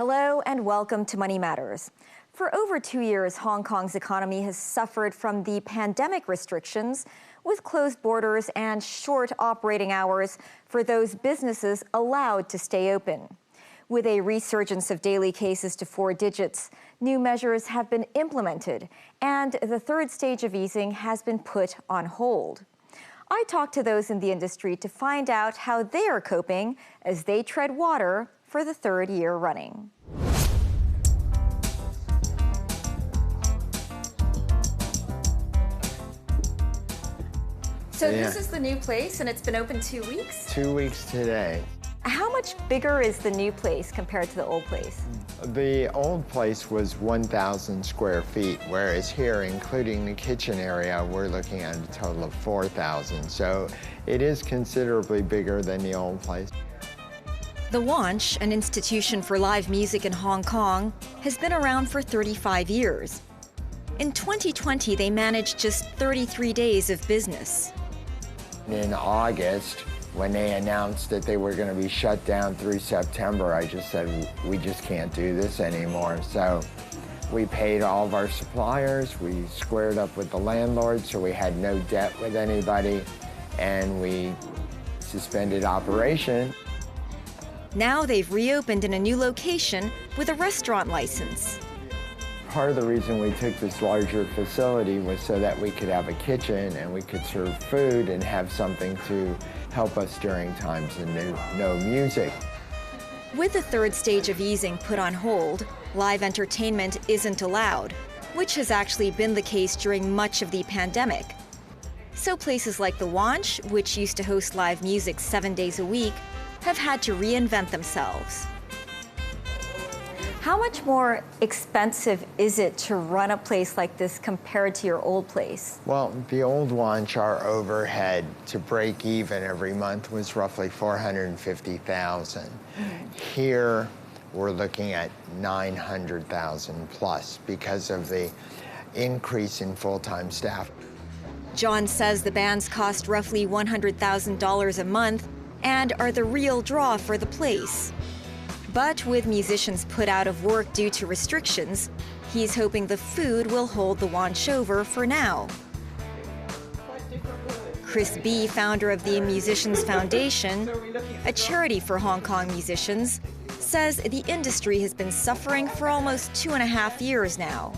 Hello and welcome to Money Matters. For over 2 years, Hong Kong's economy has suffered from the pandemic restrictions, with closed borders and short operating hours for those businesses allowed to stay open. With a resurgence of daily cases to 4 digits, new measures have been implemented, and the third stage of easing has been put on hold. I talked to those in the industry to find out how they are coping as they tread water for the 3rd year running. So this is the new place, and it's been open 2 weeks? 2 weeks today. How much bigger is the new place compared to the old place? The old place was 1,000 square feet, whereas here, including the kitchen area, we're looking at a total of 4,000. So it is considerably bigger than the old place. The Wanch, an institution for live music in Hong Kong, has been around for 35 years. In 2020, they managed just 33 days of business. In August, when they announced that they were going to be shut down through September, I just said, we just can't do this anymore. So we paid all of our suppliers, we squared up with the landlord, so we had no debt with anybody, and we suspended operation. Now they've reopened in a new location with a restaurant license. Part of the reason we took this larger facility was so that we could have a kitchen and we could serve food and have something to help us during times of no music. With the third stage of easing put on hold, live entertainment isn't allowed, which has actually been the case during much of the pandemic. So places like the Wanch, which used to host live music 7 days a week, have had to reinvent themselves. How much more expensive is it to run a place like this compared to your old place? Well, the old Wanch, our overhead to break even every month was roughly $450,000. Here, we're looking at $900,000 plus because of the increase in full-time staff. John says the bands cost roughly $100,000 a month and are the real draw for the place. But with musicians put out of work due to restrictions, he's hoping the food will hold the Wanch over for now. Chris B., founder of the Musicians Foundation, a charity for Hong Kong musicians, says the industry has been suffering for almost 2.5 years now.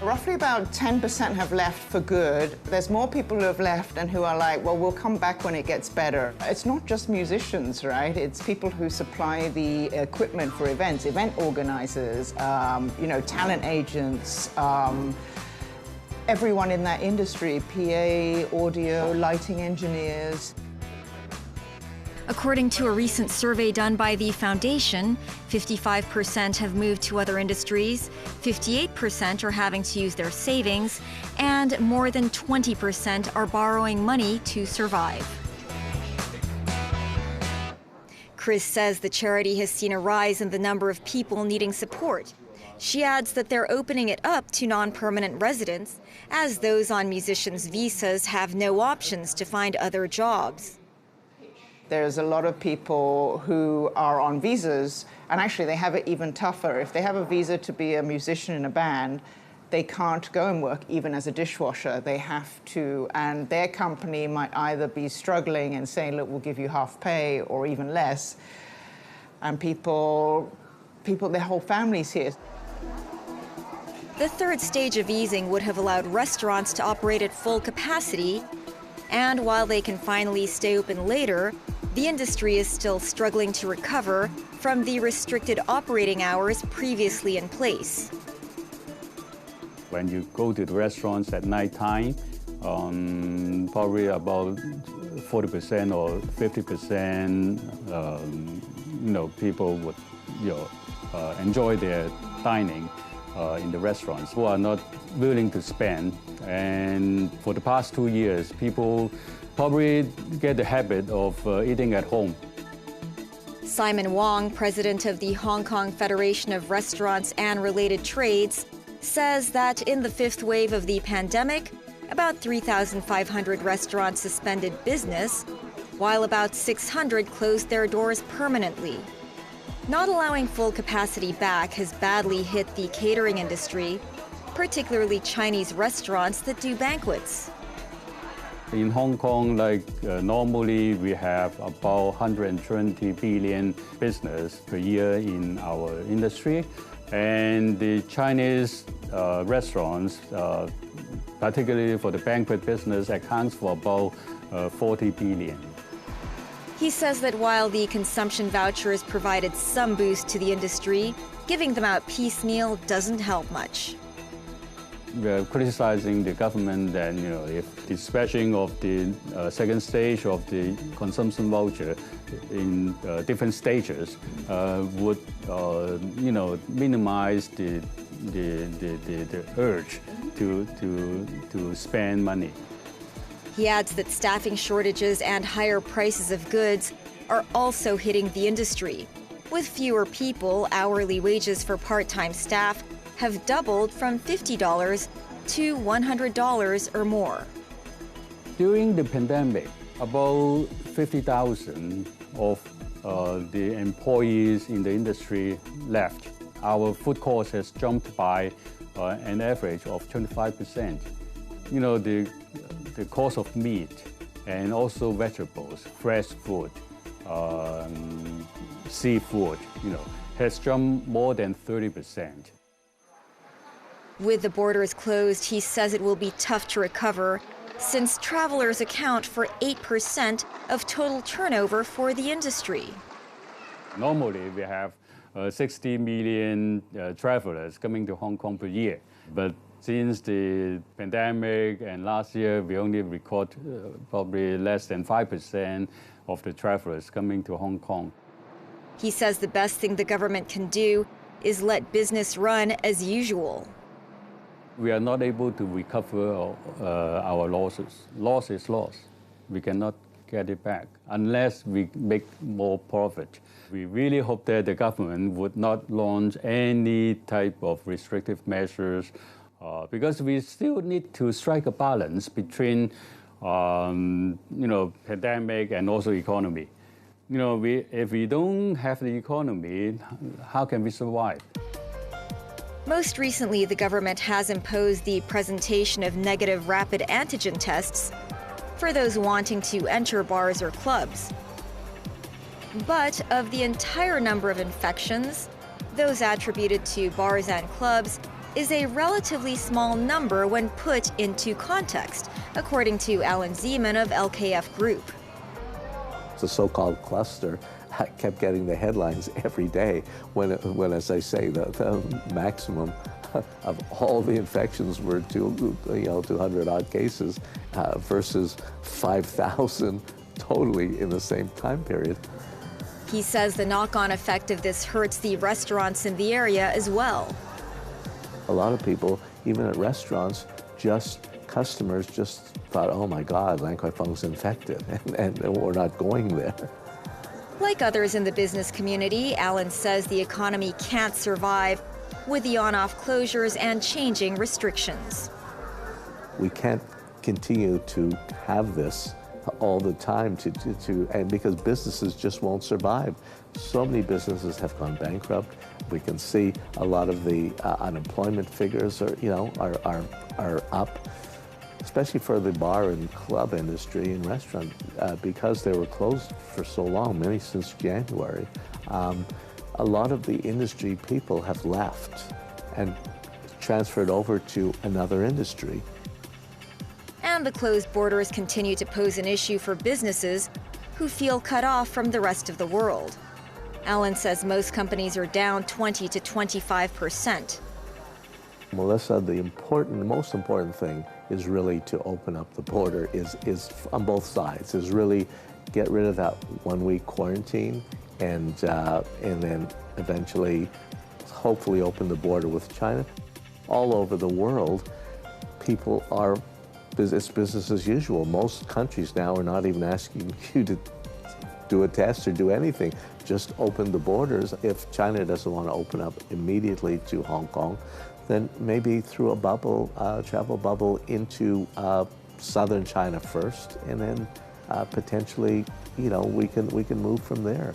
Roughly about 10% have left for good. There's more people who have left and who are like, well, we'll come back when it gets better. It's not just musicians, right? It's people who supply the equipment for events, event organizers, talent agents, everyone in that industry, PA, audio, lighting engineers. According to a recent survey done by the foundation, 55% have moved to other industries, 58% are having to use their savings, and more than 20% are borrowing money to survive. Chris says the charity has seen a rise in the number of people needing support. She adds that they're opening it up to non-permanent residents, as those on musicians' visas have no options to find other jobs. There's a lot of people who are on visas, and actually they have it even tougher. If they have a visa to be a musician in a band, they can't go and work even as a dishwasher. They have to, and their company might either be struggling and saying, look, we'll give you half pay or even less. And people, their whole families here. The third stage of easing would have allowed restaurants to operate at full capacity, and while they can finally stay open later, the industry is still struggling to recover from the restricted operating hours previously in place. When you go to the restaurants at night time, probably about 40% or 50%, people would enjoy their dining in the restaurants who are not willing to spend. And for the past 2 years, people probably get the habit of eating at home. Simon Wong, president of the Hong Kong Federation of Restaurants and Related Trades, says that in the 5th wave of the pandemic, about 3,500 restaurants suspended business, while about 600 closed their doors permanently. Not allowing full capacity back has badly hit the catering industry, particularly Chinese restaurants that do banquets. In Hong Kong, normally we have about 120 billion business per year in our industry. And the Chinese restaurants, particularly for the banquet business, accounts for about 40 billion. He says that while the consumption vouchers provided some boost to the industry, giving them out piecemeal doesn't help much. We're criticizing the government that, if the dispatching of the second stage of the consumption voucher in different stages would, minimize the urge to spend money. He adds that staffing shortages and higher prices of goods are also hitting the industry. With fewer people, hourly wages for part-time staff have doubled from $50 to $100 or more. During the pandemic, about 50,000 of the employees in the industry left. Our food cost has jumped by an average of 25%. The cost of meat and also vegetables, fresh food, seafood, has jumped more than 30%. With the borders closed, he says it will be tough to recover since travelers account for 8% of total turnover for the industry. Normally, we have 60 million travelers coming to Hong Kong per year. But since the pandemic and last year, we only record probably less than 5% of the travelers coming to Hong Kong. He says the best thing the government can do is let business run as usual. We are not able to recover our losses. Loss is loss. We cannot get it back unless we make more profit. We really hope that the government would not launch any type of restrictive measures because we still need to strike a balance between, pandemic and also economy. If we don't have the economy, how can we survive? Most recently, the government has imposed the presentation of negative rapid antigen tests for those wanting to enter bars or clubs. But of the entire number of infections, those attributed to bars and clubs is a relatively small number when put into context, according to Alan Zeman of LKF Group. The so-called cluster kept getting the headlines every day when as I say, the maximum of all the infections were 200 odd cases versus 5,000 totally in the same time period. He says the knock-on effect of this hurts the restaurants in the area as well. A lot of people, even at restaurants, customers just thought, oh my God, Lan Kwai Fong's infected, and we're not going there. Like others in the business community, Alan says the economy can't survive with the on-off closures and changing restrictions. We can't continue to have this all the time and because businesses just won't survive. So many businesses have gone bankrupt. We can see a lot of the unemployment figures are up, especially for the bar and club industry and restaurant, because they were closed for so long, many since January. A lot of the industry people have left and transferred over to another industry. And the closed borders continue to pose an issue for businesses who feel cut off from the rest of the world. Alan says most companies are down 20 to 25%. Melissa, the most important thing is really to open up the border, is on both sides, is really get rid of that 1 week quarantine and then eventually, hopefully open the border with China. All over the world, people are, it's business as usual. Most countries now are not even asking you to do a test or do anything. Just open the borders. If China doesn't want to open up immediately to Hong Kong, then maybe through a bubble, travel bubble into southern China first, and then potentially, we can move from there.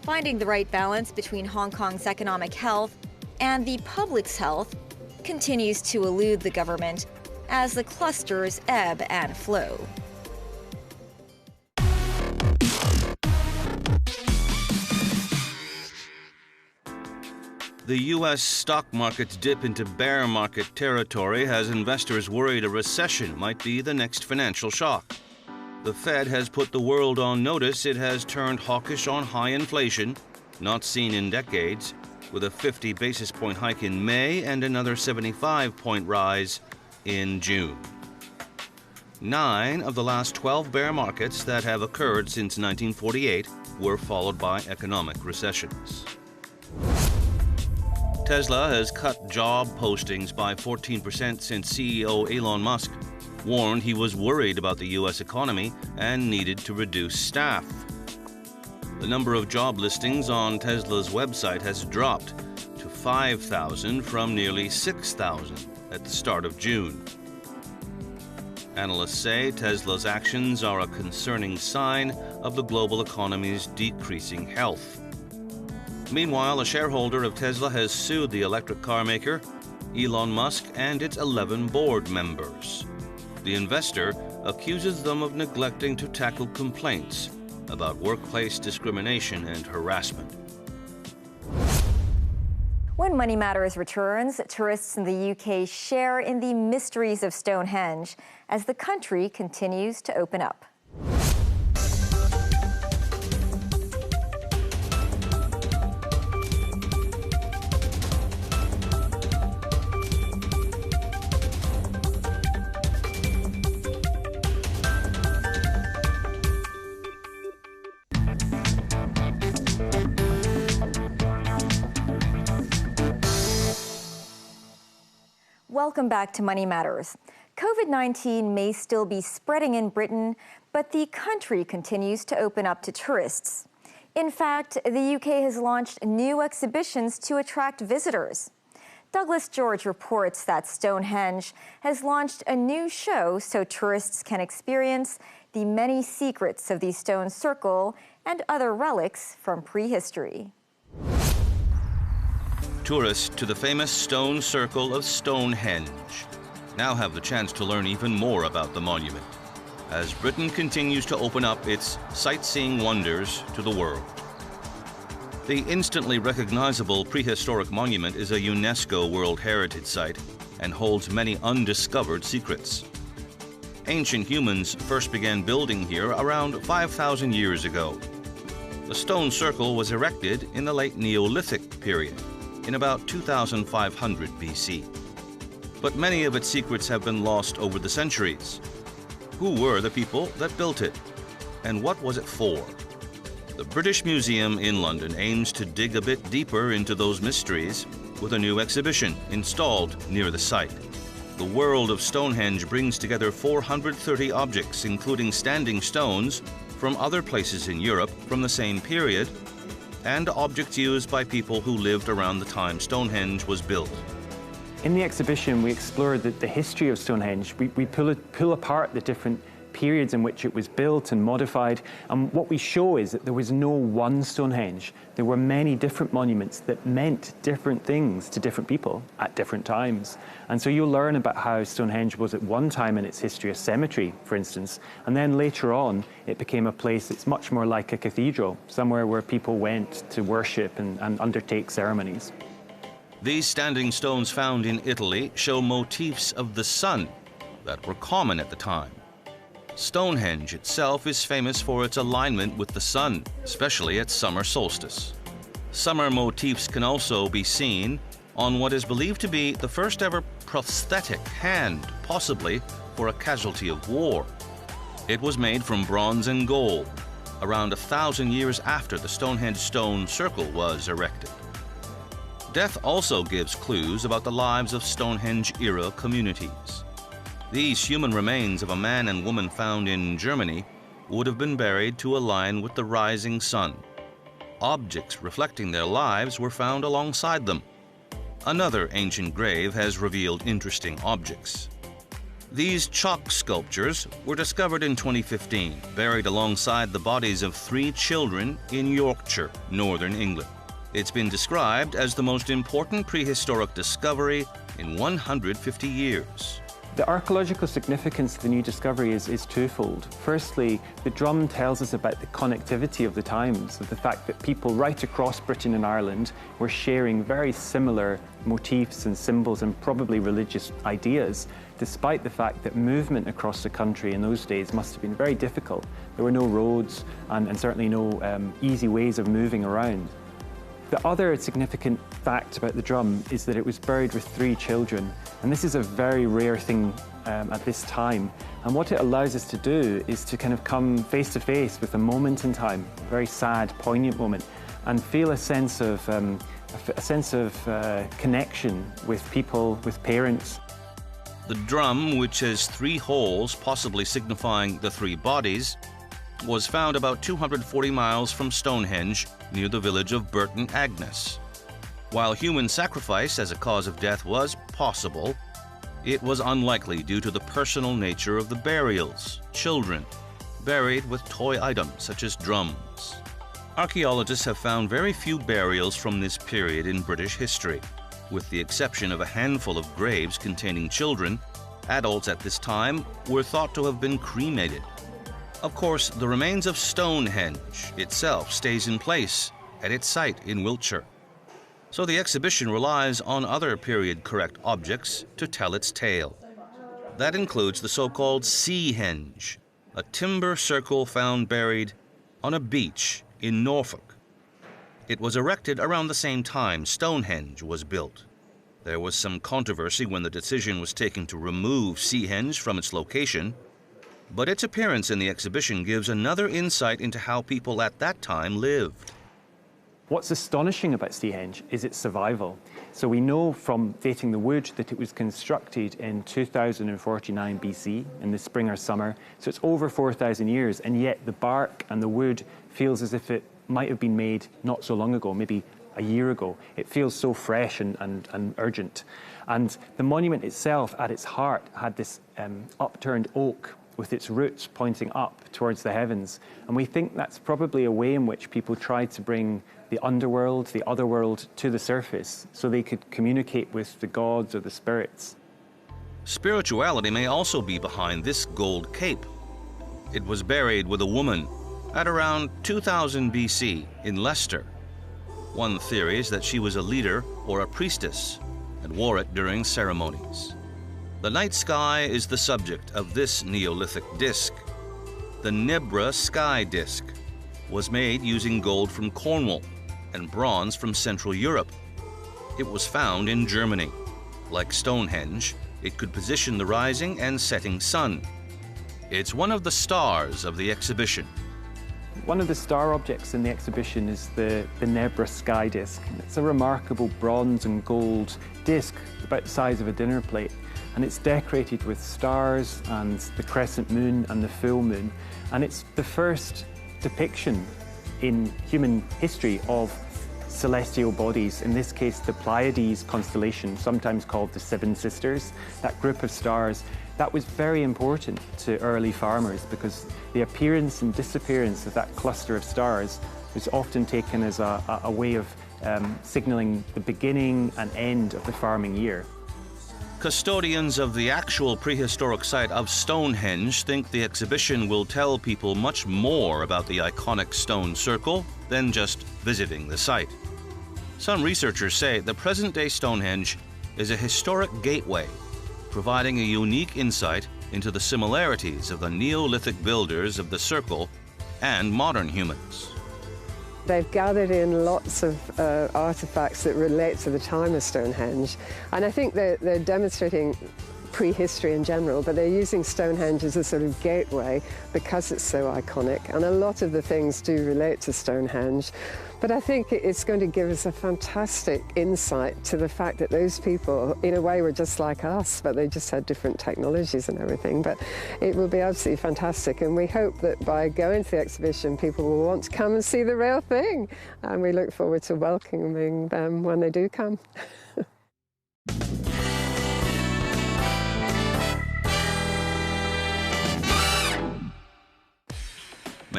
Finding the right balance between Hong Kong's economic health and the public's health continues to elude the government as the clusters ebb and flow. The U.S. stock market's dip into bear market territory has investors worried a recession might be the next financial shock. The Fed has put the world on notice it has turned hawkish on high inflation, not seen in decades, with a 50 basis point hike in May and another 75-point rise in June. 9 of the last 12 bear markets that have occurred since 1948 were followed by economic recessions. Tesla has cut job postings by 14% since CEO Elon Musk warned he was worried about the U.S. economy and needed to reduce staff. The number of job listings on Tesla's website has dropped to 5,000 from nearly 6,000 at the start of June. Analysts say Tesla's actions are a concerning sign of the global economy's decreasing health. Meanwhile, a shareholder of Tesla has sued the electric car maker, Elon Musk, and its 11 board members. The investor accuses them of neglecting to tackle complaints about workplace discrimination and harassment. When Money Matters returns, tourists in the UK share in the mysteries of Stonehenge as the country continues to open up. Welcome back to Money Matters. COVID-19 may still be spreading in Britain, but the country continues to open up to tourists. In fact, the UK has launched new exhibitions to attract visitors. Douglas George reports that Stonehenge has launched a new show so tourists can experience the many secrets of the stone circle and other relics from prehistory. Tourists to the famous stone circle of Stonehenge now have the chance to learn even more about the monument as Britain continues to open up its sightseeing wonders to the world. The instantly recognizable prehistoric monument is a UNESCO World Heritage Site and holds many undiscovered secrets. Ancient humans first began building here around 5,000 years ago. The stone circle was erected in the late Neolithic period, in about 2,500 BC. But many of its secrets have been lost over the centuries. Who were the people that built it? And what was it for? The British Museum in London aims to dig a bit deeper into those mysteries with a new exhibition installed near the site. The world of Stonehenge brings together 430 objects, including standing stones from other places in Europe from the same period, and objects used by people who lived around the time Stonehenge was built. In the exhibition, we explore the history of Stonehenge. We pull apart the different periods in which it was built and modified. And what we show is that there was no one Stonehenge. There were many different monuments that meant different things to different people at different times. And so you'll learn about how Stonehenge was at one time in its history a cemetery, for instance, and then later on it became a place that's much more like a cathedral, somewhere where people went to worship and undertake ceremonies. These standing stones found in Italy show motifs of the sun that were common at the time. Stonehenge itself is famous for its alignment with the sun, especially at summer solstice. Summer motifs can also be seen on what is believed to be the first ever prosthetic hand, possibly for a casualty of war. It was made from bronze and gold, around 1,000 years after the Stonehenge stone circle was erected. Death also gives clues about the lives of Stonehenge-era communities. These human remains of a man and woman found in Germany would have been buried to align with the rising sun. Objects reflecting their lives were found alongside them. Another ancient grave has revealed interesting objects. These chalk sculptures were discovered in 2015, buried alongside the bodies of 3 children in Yorkshire, northern England. It's been described as the most important prehistoric discovery in 150 years. The archaeological significance of the new discovery is twofold. Firstly, the drum tells us about the connectivity of the times, of the fact that people right across Britain and Ireland were sharing very similar motifs and symbols and probably religious ideas, despite the fact that movement across the country in those days must have been very difficult. There were no roads and certainly no easy ways of moving around. The other significant fact about the drum is that it was buried with 3 children, and this is a very rare thing at this time. And what it allows us to do is to kind of come face to face with a moment in time, a very sad, poignant moment, and feel a sense of connection with people, with parents. The drum, which has 3 holes, possibly signifying the 3 bodies, was found about 240 miles from Stonehenge, near the village of Burton Agnes. While human sacrifice as a cause of death was possible, it was unlikely due to the personal nature of the burials, children, buried with toy items such as drums. Archaeologists have found very few burials from this period in British history. With the exception of a handful of graves containing children, adults at this time were thought to have been cremated. Of course, the remains of Stonehenge itself stays in place at its site in Wiltshire. So the exhibition relies on other period-correct objects to tell its tale. That includes the so-called Seahenge, a timber circle found buried on a beach in Norfolk. It was erected around the same time Stonehenge was built. There was some controversy when the decision was taken to remove Seahenge from its location, but its appearance in the exhibition gives another insight into how people at that time lived. What's astonishing about Stonehenge is its survival. So we know from dating the wood that it was constructed in 2049 BC, in the spring or summer. So it's over 4,000 years, and yet the bark and the wood feels as if it might have been made not so long ago, maybe a year ago. It feels so fresh and urgent. And the monument itself, at its heart, had this upturned oak with its roots pointing up towards the heavens. And we think that's probably a way in which people tried to bring the underworld, the otherworld, to the surface so they could communicate with the gods or the spirits. Spirituality may also be behind this gold cape. It was buried with a woman at around 2000 BC in Leicester. One theory is that she was a leader or a priestess and wore it during ceremonies. The night sky is the subject of this Neolithic disc. The Nebra sky disc was made using gold from Cornwall and bronze from Central Europe. It was found in Germany. Like Stonehenge, it could position the rising and setting sun. It's one of the stars of the exhibition. One of the star objects in the exhibition is the Nebra sky disc. It's a remarkable bronze and gold disc about the size of a dinner plate, and it's decorated with stars and the crescent moon and the full moon, and it's the first depiction in human history of celestial bodies, in this case the Pleiades constellation, sometimes called the Seven Sisters. That group of stars, that was very important to early farmers because the appearance and disappearance of that cluster of stars was often taken as a way of signalling the beginning and end of the farming year. Custodians of the actual prehistoric site of Stonehenge think the exhibition will tell people much more about the iconic stone circle than just visiting the site. Some researchers say the present-day Stonehenge is a historic gateway, providing a unique insight into the similarities of the Neolithic builders of the circle and modern humans. They've gathered in lots of artifacts that relate to the time of Stonehenge, and I think they're demonstrating prehistory in general, but they're using Stonehenge as a sort of gateway because it's so iconic, and a lot of the things do relate to Stonehenge. But I think it's going to give us a fantastic insight to the fact that those people, in a way, were just like us, but they just had different technologies and everything. But it will be absolutely fantastic, and we hope that by going to the exhibition, people will want to come and see the real thing, and we look forward to welcoming them when they do come.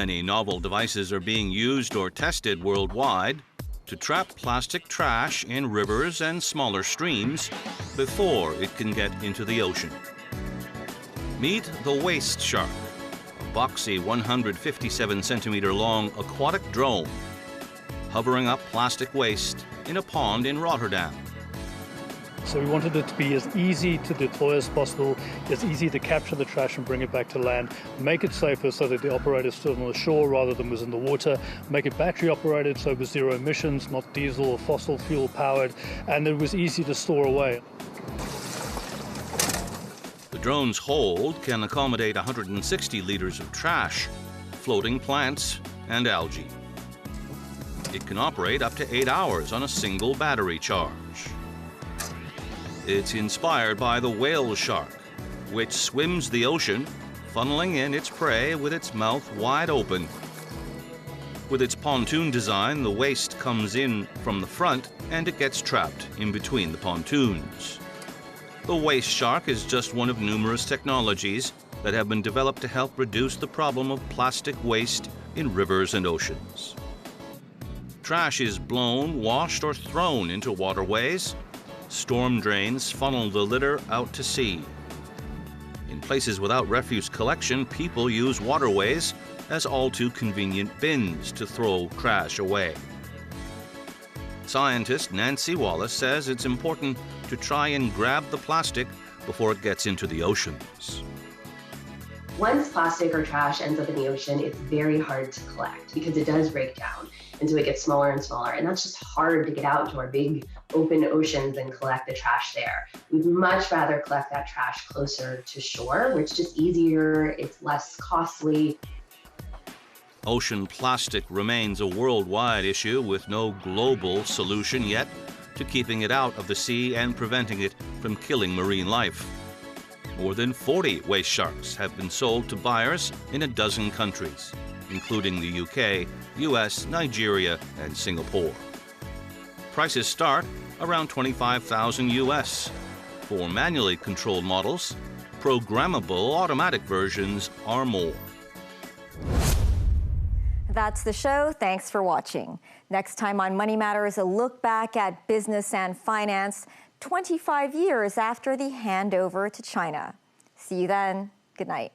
Many novel devices are being used or tested worldwide to trap plastic trash in rivers and smaller streams before it can get into the ocean. Meet the waste shark, a boxy 157-centimeter long aquatic drone hovering up plastic waste in a pond in Rotterdam. So we wanted it to be as easy to deploy as possible, as easy to capture the trash and bring it back to land, make it safer so that the operator stood on the shore rather than was in the water, make it battery operated so it was zero emissions, not diesel or fossil fuel powered, and it was easy to store away. The drone's hold can accommodate 160 liters of trash, floating plants, and algae. It can operate up to 8 hours on a single battery charge. It's inspired by the whale shark, which swims the ocean, funneling in its prey with its mouth wide open. With its pontoon design, the waste comes in from the front and it gets trapped in between the pontoons. The waste shark is just one of numerous technologies that have been developed to help reduce the problem of plastic waste in rivers and oceans. Trash is blown, washed, or thrown into waterways. Storm drains funnel the litter out to sea. In places without refuse collection, people use waterways as all too convenient bins to throw trash away. Scientist Nancy Wallace says it's important to try and grab the plastic before it gets into the oceans. Once plastic or trash ends up in the ocean, it's very hard to collect because it does break down. And so it gets smaller and smaller. And that's just hard to get out into our big open oceans and collect the trash there. We'd much rather collect that trash closer to shore, where it's just easier, it's less costly. Ocean plastic remains a worldwide issue with no global solution yet to keeping it out of the sea and preventing it from killing marine life. More than 40 waste sharks have been sold to buyers in a dozen countries, including the UK, US, Nigeria, and Singapore. Prices start around $25,000 US. For manually controlled models, programmable automatic versions are more. That's the show. Thanks for watching. Next time on Money Matters, a look back at business and finance 25 years after the handover to China. See you then. Good night.